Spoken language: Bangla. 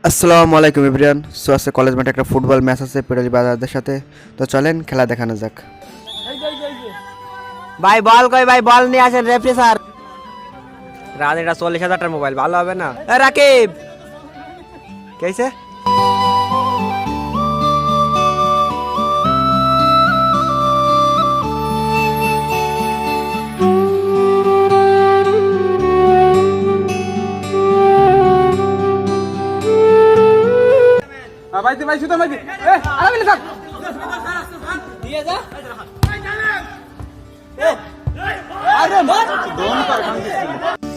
আসসালামু আলাইকুম এভরিওয়ান। সো আজকে কলেজ মাঠে একটা ফুটবল ম্যাচ আছে পেরোলি বাজারদের সাথে। তো চলেন খেলা দেখানো যাক। ভাই বল কই ভাই, বল নিয়ে আসেন রেফারি স্যার। রাত এটা 40,000 টাকার মোবাইল, ভালো হবে না? এ রাকিব, কেছে ভাই ভাই সুতো ভাই এ আরে স্যার দিয়ে যা আরে মার দম কার ভাঙ দিছিস